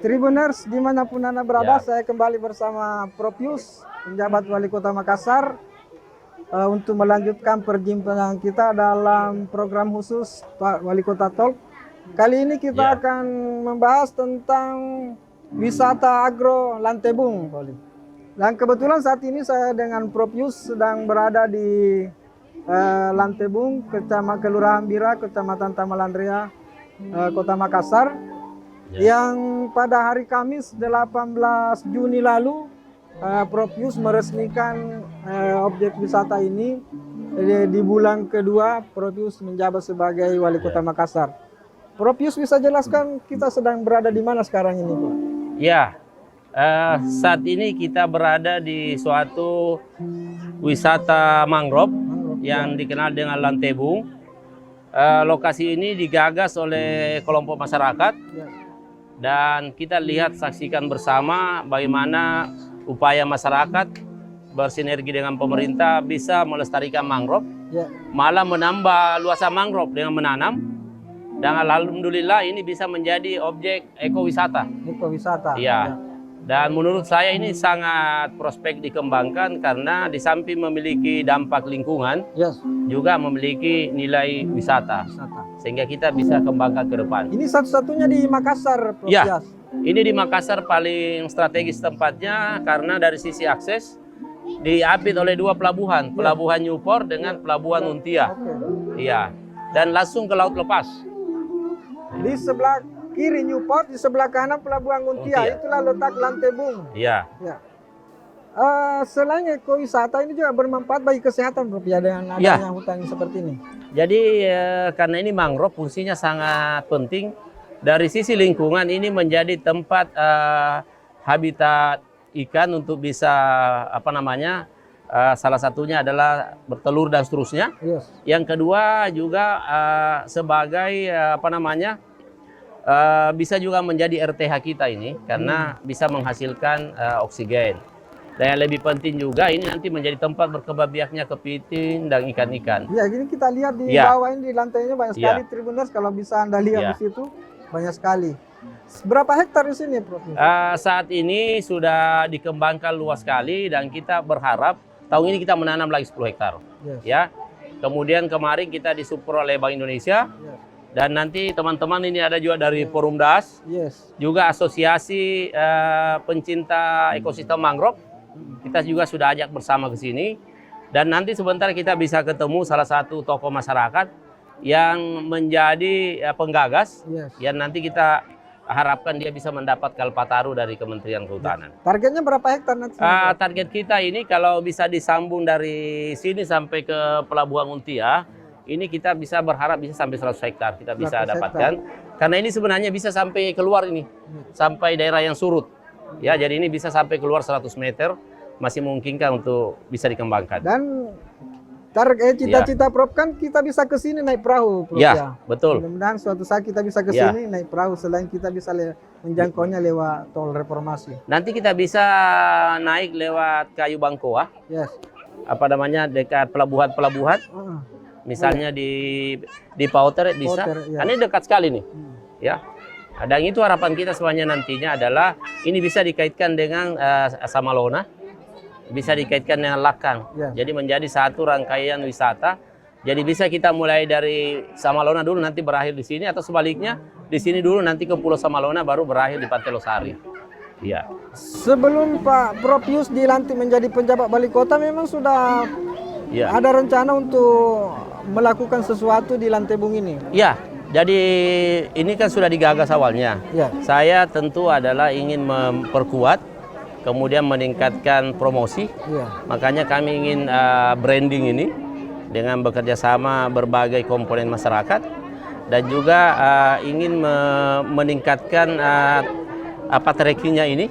Tribuners dimanapun Anda berada, Ya. saya kembali bersama Propius, penjabat Wali Kota Makassar, untuk melanjutkan perjumpaan kita dalam program khusus Pak Wali Kota Talk. Kali ini kita Ya. akan membahas tentang wisata agro Lantebung. Dan kebetulan saat ini saya dengan Propius sedang berada di Lantebung, Kelurahan Bira, Kecamatan Tamalandria, Kota Makassar. Yang pada hari Kamis 18 Juni lalu Propius meresmikan objek wisata ini. Di bulan kedua Propius menjabat sebagai Wali Kota Makassar. Propius bisa jelaskan kita sedang berada di mana sekarang ini, Pak? Ya, saat ini kita berada di suatu wisata mangrove yang dikenal dengan Lantebung. Lokasi ini digagas oleh kelompok masyarakat. Dan kita lihat, saksikan bersama bagaimana upaya masyarakat bersinergi dengan pemerintah bisa melestarikan mangrove, malah menambah luasan mangrove dengan menanam. Dan alhamdulillah ini bisa menjadi objek ekowisata. Ekowisata. Iya. Dan menurut saya ini sangat prospek dikembangkan karena di samping memiliki dampak lingkungan, juga memiliki nilai wisata. Sehingga kita bisa kembangkan ke depan. Ini satu-satunya di Makassar, Prof. Ya, ini di Makassar paling strategis tempatnya karena dari sisi akses diapit oleh dua pelabuhan, Pelabuhan Newport dengan Pelabuhan Untia. Iya, dan langsung ke laut lepas. Di sebelah kiri Newport, di sebelah kanan Pelabuhan Untia. Itulah letak Lantebung. Iya. Ya. Selain ekowisata ini juga bermanfaat bagi kesehatan, Prof, ya, dengan adanya hutan seperti ini. Jadi karena ini mangrove fungsinya sangat penting dari sisi lingkungan, ini menjadi tempat habitat ikan untuk bisa salah satunya adalah bertelur dan seterusnya. Yang kedua juga sebagai bisa juga menjadi RTH kita ini karena bisa menghasilkan oksigen. Dan yang lebih penting juga ini nanti menjadi tempat berkembang biaknya kepiting dan ikan-ikan. Ya, gini kita lihat di bawah ini, di lantainya banyak sekali Tribuners. Kalau bisa Anda lihat di situ banyak sekali. Berapa hektar di sini, Prof? Saat ini sudah dikembangkan luas sekali dan kita berharap tahun ini kita menanam lagi 10 hektar. Ya. Kemudian kemarin kita disupport oleh Bank Indonesia. Dan nanti teman-teman ini ada juga dari Forum Das, juga asosiasi pencinta ekosistem mangrove. Kita juga sudah ajak bersama ke sini. Dan nanti sebentar kita bisa ketemu salah satu tokoh masyarakat yang menjadi penggagas. Yang nanti kita harapkan dia bisa mendapat Kalpataru dari Kementerian Kehutanan. Targetnya berapa hektar nanti? Target kita ini kalau bisa disambung dari sini sampai ke Pelabuhan Untia, ini kita bisa berharap bisa sampai 100 hektar kita bisa dapatkan. Karena ini sebenarnya bisa sampai keluar ini, sampai daerah yang surut. Ya, jadi ini bisa sampai keluar 100 meter, masih memungkinkan untuk bisa dikembangkan. Dan cita-cita Prof kan kita bisa ke sini naik perahu, Prof. Ya, betul. Mudah-mudahan suatu saat kita bisa ke sini naik perahu, selain kita bisa menjangkaunya lewat tol Reformasi. Nanti kita bisa naik lewat Kayu Bangkoa. Dekat pelabuhan-pelabuhan. Misalnya di Pauter bisa. Ini dekat sekali nih. Ya. Dan itu harapan kita semuanya nantinya adalah ini bisa dikaitkan dengan Samalona, bisa dikaitkan dengan Lakang. Jadi menjadi satu rangkaian wisata. Jadi bisa kita mulai dari Samalona dulu nanti berakhir di sini, atau sebaliknya di sini dulu nanti ke Pulau Samalona baru berakhir di Pantai Losari. Iya. Sebelum Pak Propius dilantik menjadi penjabat Wali Kota, memang sudah ada rencana untuk melakukan sesuatu di Lantebung ini? Iya. Jadi ini kan sudah digagas awalnya. Saya tentu adalah ingin memperkuat, kemudian meningkatkan promosi. Makanya kami ingin branding ini dengan bekerja sama berbagai komponen masyarakat, dan juga ingin meningkatkan trackingnya ini,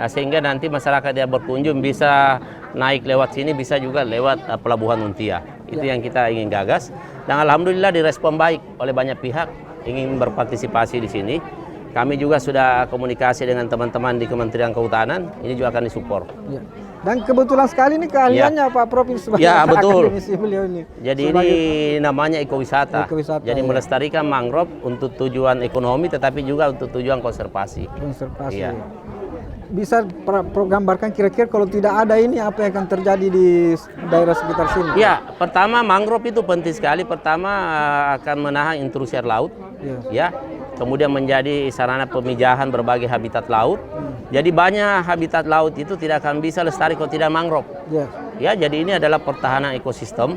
sehingga nanti masyarakat yang berkunjung bisa naik lewat sini, bisa juga lewat Pelabuhan Untia. Itu yang kita ingin gagas. Dan alhamdulillah direspon baik oleh banyak pihak ingin berpartisipasi di sini. Kami juga sudah komunikasi dengan teman-teman di Kementerian Kehutanan, ini juga akan disupport. Dan kebetulan sekali ini keahliannya Pak Prof sebagai Ya, betul. akademisi beliau ini. Jadi ini namanya ekowisata. Ekowisata, Jadi ya. melestarikan mangrove untuk tujuan ekonomi tetapi juga untuk tujuan konservasi. Konservasi. Iya. Bisa gambarkan kira-kira kalau tidak ada ini apa yang akan terjadi di daerah sekitar sini? Ya, pertama mangrove itu penting sekali. Pertama akan menahan intrusi air laut. Ya. Kemudian menjadi sarana pemijahan berbagai habitat laut. Jadi banyak habitat laut itu tidak akan bisa lestari kalau tidak mangrove. Ya, jadi ini adalah pertahanan ekosistem.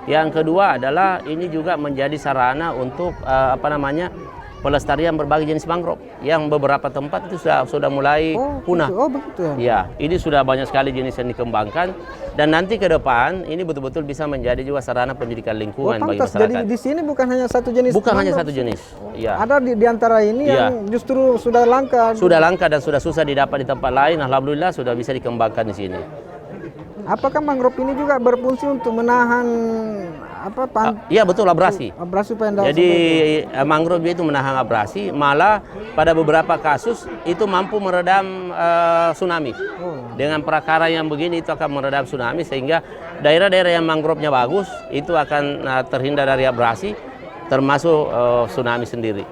Yang kedua adalah ini juga menjadi sarana untuk pelestarian berbagai jenis mangrove yang beberapa tempat itu sudah mulai punah. Begitu ya. Ya, ini sudah banyak sekali jenis yang dikembangkan dan nanti ke depan ini betul-betul bisa menjadi juga sarana pendidikan lingkungan bagi Pantas. masyarakat. Jadi di sini bukan hanya satu jenis. Bukan hanya mangrove. satu jenis. Ya. Ada di antara ini yang justru sudah langka. Sudah langka dan sudah susah didapat di tempat lain. Alhamdulillah sudah bisa dikembangkan di sini. Apakah mangrove ini juga berfungsi untuk menahan Iya betul, abrasi. Abrasi pendas. Jadi mangrove itu menahan abrasi, malah pada beberapa kasus itu mampu meredam tsunami. Dengan prakara yang begini itu akan meredam tsunami sehingga daerah-daerah yang mangrove-nya bagus itu akan terhindar dari abrasi termasuk tsunami sendiri.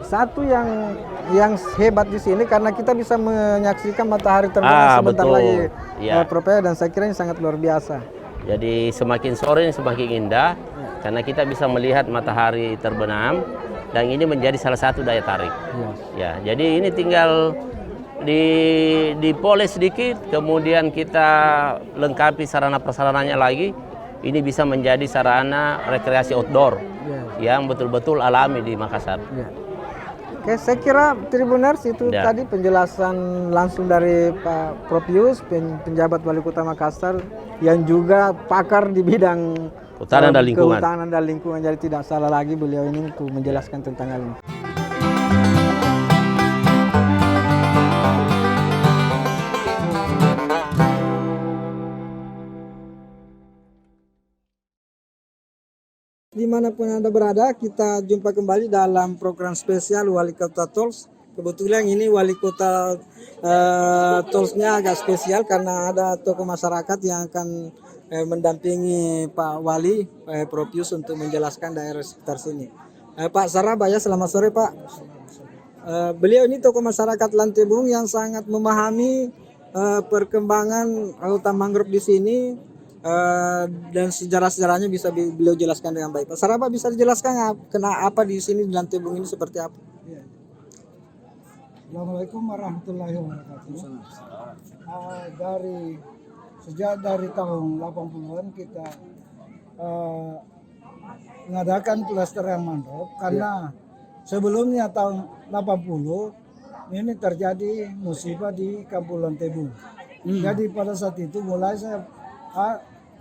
Satu yang hebat di sini karena kita bisa menyaksikan matahari terbenam sebentar betul. lagi, Ya. Prof, dan saya kira ini sangat luar biasa. Jadi semakin sore ini semakin indah karena kita bisa melihat matahari terbenam dan ini menjadi salah satu daya tarik. Ya, jadi ini tinggal dipoles sedikit, kemudian kita lengkapi sarana prasarananya lagi. Ini bisa menjadi sarana rekreasi outdoor yang betul-betul alami di Makassar. Oke, saya kira Tribuners itu tadi penjelasan langsung dari Pak Prof Yus, penjabat Wali Kota Makassar yang juga pakar di bidang Kehutanan dan lingkungan. Kehutanan dan lingkungan. Jadi tidak salah lagi beliau ini untuk menjelaskan tentang hal ini. Dimanapun Anda berada, kita jumpa kembali dalam program spesial Wali Kota Talks. Kebetulan ini Wali Kota Talks-nya agak spesial karena ada tokoh masyarakat yang akan mendampingi Pak Wali, Prof Yus untuk menjelaskan daerah sekitar sini. Pak Sarabaya, selamat sore Pak. Beliau ini tokoh masyarakat Lantebung yang sangat memahami perkembangan hutan mangrove di sini. Dan sejarah-sejarahnya bisa beliau jelaskan dengan baik. Pak Saraba bisa dijelaskan kenapa di sini di Lantebung ini seperti apa? Ya. Assalamualaikum warahmatullahi wabarakatuh. Sejak dari tahun 80-an kita mengadakan pelestarian mangrove karena sebelumnya tahun 80 ini terjadi musibah di Kampung Lantebung. Jadi pada saat itu mulai saya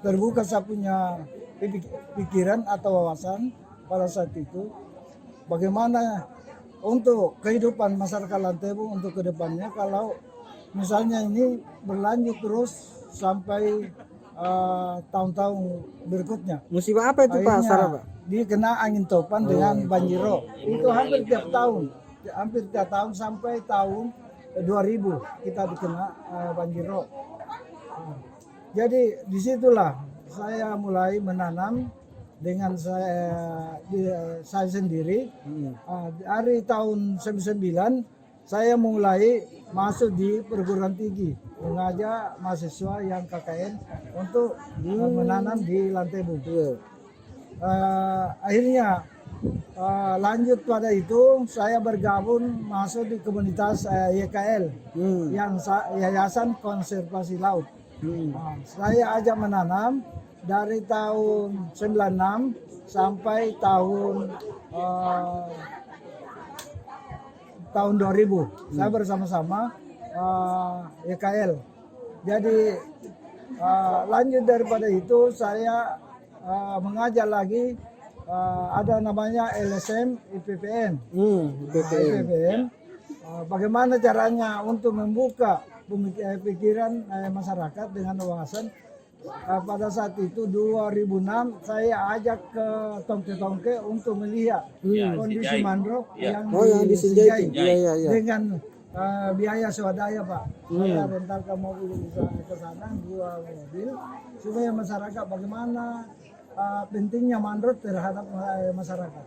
terbuka saya punya pikiran atau wawasan pada saat itu bagaimana untuk kehidupan masyarakat Lantebung untuk kedepannya kalau misalnya ini berlanjut terus sampai tahun-tahun berikutnya. Musibah apa itu Pak Saraba? Dia kena angin topan dengan banjirop. Itu hampir tiap tahun sampai tahun 2000 kita dikena banjirop. Jadi disitulah saya mulai menanam dengan saya sendiri. Dari tahun 99 saya mulai masuk di perguruan tinggi mengajak mahasiswa yang KKN untuk menanam di Lantebung. Akhirnya lanjut pada itu saya bergabung masuk di komunitas YKL yang Yayasan Konservasi Laut. Saya ajak menanam dari tahun 96 sampai tahun 2000. Saya bersama-sama YKL. Jadi lanjut daripada itu saya mengajar lagi ada namanya LSM IPPN. IPPN. Bagaimana caranya untuk membuka pikiran masyarakat dengan wawasan. Pada saat itu 2006 saya ajak ke Tongke-Tongke untuk melihat kondisi mangrove yang di Sinjai dengan biaya swadaya Pak. Saya rentalkan mobil ke sana 2 mobil supaya masyarakat bagaimana pentingnya mangrove terhadap masyarakat.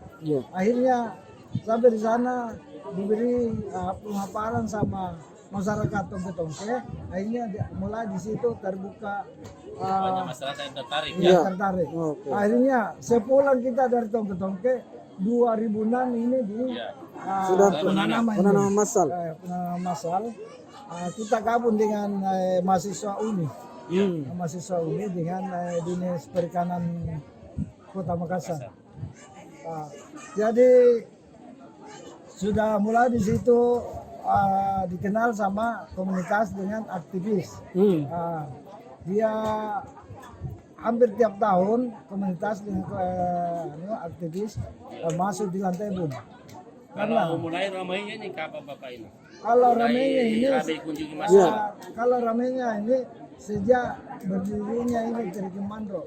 Akhirnya sampai di sana diberi pemaparan sama masyarakat Tongke-Tongke. Akhirnya mulai di situ terbuka Banyak masyarakat yang tertarik. tertarik. Akhirnya sepulang kita dari Tongke-Tongke 2006 ini di Sudah penanaman massal. penanaman massal. Kita gabung dengan mahasiswa UNI. Mahasiswa UNI dengan Dinas Perikanan Kota Makassar. Jadi sudah mulai di situ dikenal sama komunitas dengan aktivis. Dia hampir tiap tahun komunitas dengan aktivis masuk di Lantebung. Kalau mulai ramainya ini kapan Bapak ini? Kalau ramainya ini, Kunjungi masyarakat. kalau ramainya ini sejak berdirinya ini Terikum Mangrove.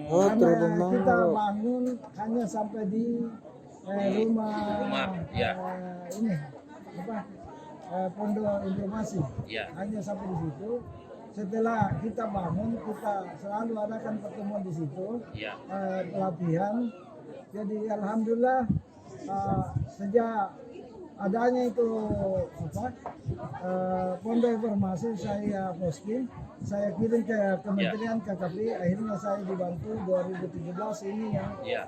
Karena kita bangun hanya sampai di rumah ini apa pondok informasi. Hanya sampai di situ. Setelah kita bangun, kita selalu adakan pertemuan di situ, pelatihan. Jadi alhamdulillah sejak adanya itu pondok informasi saya posting, saya kirim ke Kementerian KKP. Akhirnya saya dibantu 2017 ini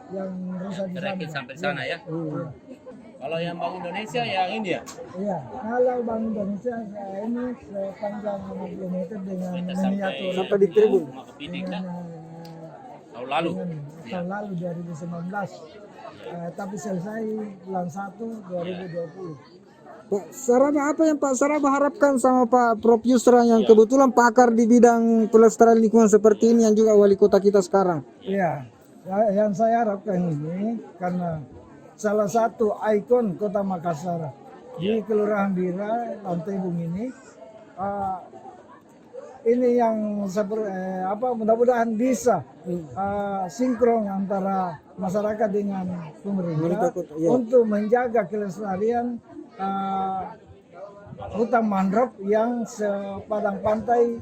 yang rusak di sana. Sampai sana ya. Kalau yang Bank Indonesia yang ini ya? Iya, kalau Bank Indonesia saya ini sepanjang 5 km dengan miniatur Sampai di tribun. Tahun lalu. Tahun lalu 2019. Tapi selesai bulan 1 2020. Pak Saraba, apa yang Pak Saraba harapkan sama Pak Prof Yusra yang kebetulan pakar di bidang pelestarian lingkungan seperti ini yang juga wali kota kita sekarang? Iya, yang saya harapkan ini karena salah satu ikon Kota Makassar di Kelurahan Bira, Lantebung ini yang mudah-mudahan bisa sinkron antara masyarakat dengan pemerintah untuk menjaga kelestarian hutan mangrove yang sepadang pantai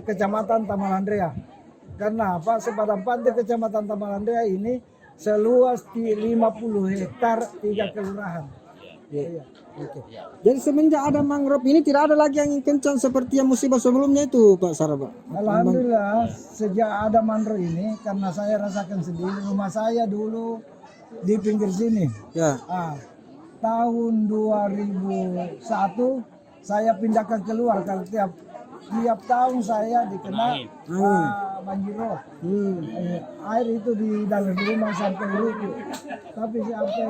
Kecamatan Tamalandrea. Karena apa? Sepadang pantai Kecamatan Tamalandrea ini seluas 50 hektar 3 kelurahan. Jadi semenjak ada mangrove ini tidak ada lagi angin kencang seperti yang musibah sebelumnya itu Pak Saraba? Alhamdulillah sejak ada mangrove ini, karena saya rasakan sendiri, rumah saya dulu di pinggir sini. Tahun 2001 saya pindahkan keluar karena tiap tahun saya dikena banjirop. Air itu di dalam rumah sampai lutut. Tapi sampai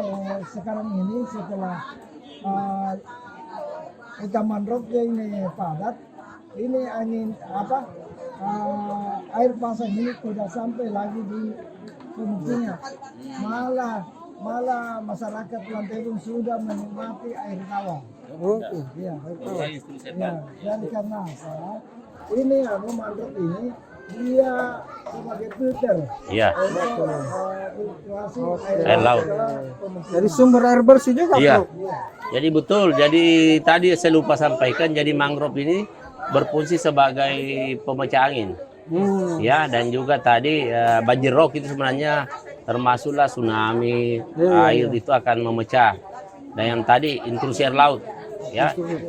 sekarang ini setelah hutan mangrove ini padat, ini angin air pasang ini tidak sampai lagi di pemukiman. Malah masyarakat Lantebung sudah menikmati air tawar. Dan karena apa? Ini mangrove ini dia sebagai filter. Air laut. Jadi sumber air bersih juga. Jadi betul. Jadi tadi saya lupa sampaikan. Jadi mangrove ini berfungsi sebagai pemecah angin. Dan juga tadi banjir rob itu sebenarnya termasuklah tsunami, air itu akan memecah. Dan yang tadi intrusi air laut.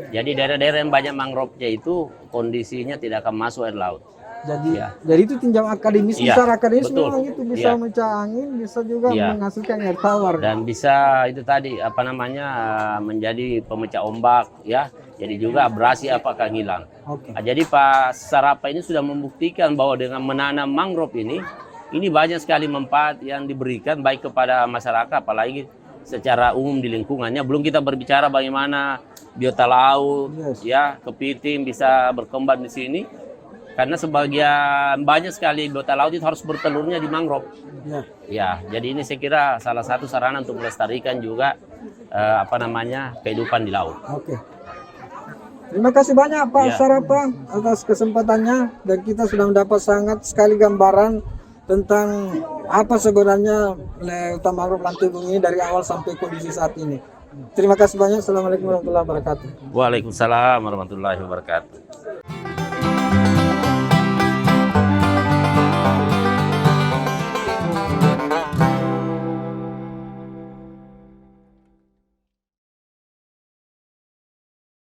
Jadi daerah-daerah yang banyak mangrove-nya itu kondisinya tidak akan masuk air laut. Jadi itu tinjau akademis, secara akademis memang itu bisa memecah angin, bisa juga menghasilkan air tawar. Dan bisa itu tadi menjadi pemecah ombak Jadi juga abrasi akan hilang. Jadi Pak Sarapa ini sudah membuktikan bahwa dengan menanam mangrove ini banyak sekali manfaat yang diberikan baik kepada masyarakat, apalagi secara umum di lingkungannya. Belum kita berbicara bagaimana biota laut, kepiting bisa berkembang di sini. Karena sebagian banyak sekali biota laut itu harus bertelurnya di mangrove. Jadi ini saya kira salah satu sarana untuk melestarikan juga kehidupan di laut. Terima kasih banyak Pak Sarapa atas kesempatannya, dan kita sudah mendapat sangat sekali gambaran tentang apa sebenarnya hutan mangrove Lantebung ini dari awal sampai kondisi saat ini. Terima kasih banyak. Assalamualaikum warahmatullahi wabarakatuh. Waalaikumsalam warahmatullahi wabarakatuh.